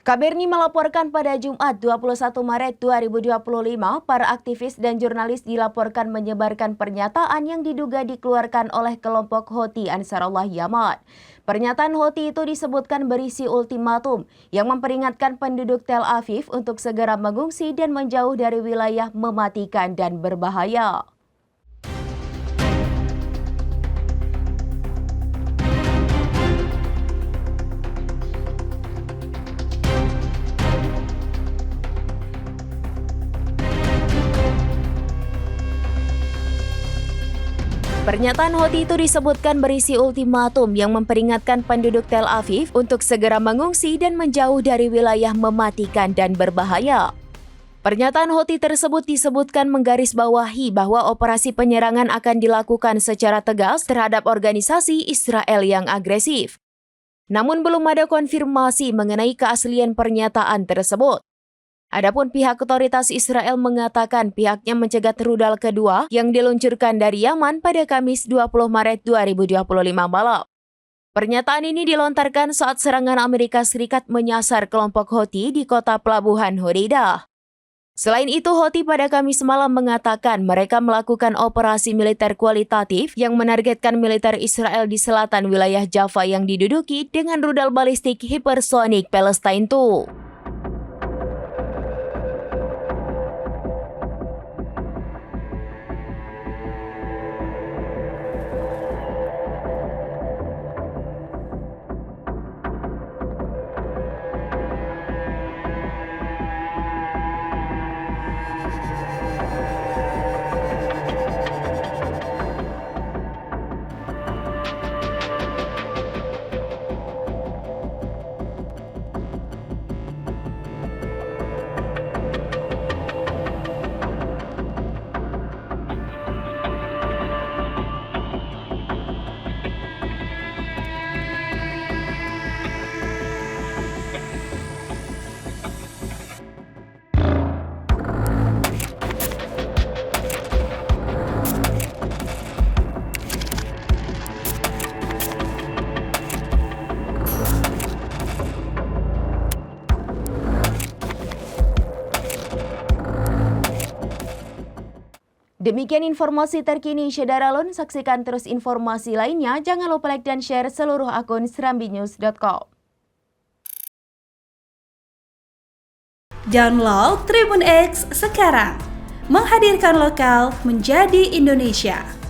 KBRI melaporkan pada Jumat 21 Maret 2025, para aktivis dan jurnalis dilaporkan menyebarkan pernyataan yang diduga dikeluarkan oleh kelompok Houthi Ansarullah Yaman. Pernyataan Houthi itu disebutkan berisi ultimatum yang memperingatkan penduduk Tel Aviv untuk segera mengungsi dan menjauh dari wilayah mematikan dan berbahaya. Pernyataan Houthi itu disebutkan berisi ultimatum yang memperingatkan penduduk Tel Aviv untuk segera mengungsi dan menjauh dari wilayah mematikan dan berbahaya. Pernyataan Houthi tersebut disebutkan menggarisbawahi bahwa operasi penyerangan akan dilakukan secara tegas terhadap organisasi Israel yang agresif. Namun belum ada konfirmasi mengenai keaslian pernyataan tersebut. Adapun pihak otoritas Israel mengatakan pihaknya mencegat rudal kedua yang diluncurkan dari Yaman pada Kamis 20 Maret 2025 malam. Pernyataan ini dilontarkan saat serangan Amerika Serikat menyasar kelompok Houthi di kota pelabuhan Hodeidah. Selain itu, Houthi pada Kamis malam mengatakan mereka melakukan operasi militer kualitatif yang menargetkan militer Israel di selatan wilayah Jaffa yang diduduki dengan rudal balistik hipersonik Palestine II. Demikian informasi terkini Syederalun. Saksikan terus informasi lainnya. Jangan lupa like dan share seluruh akun serambinews.com. Download Tribun X sekarang. Menghadirkan lokal menjadi Indonesia.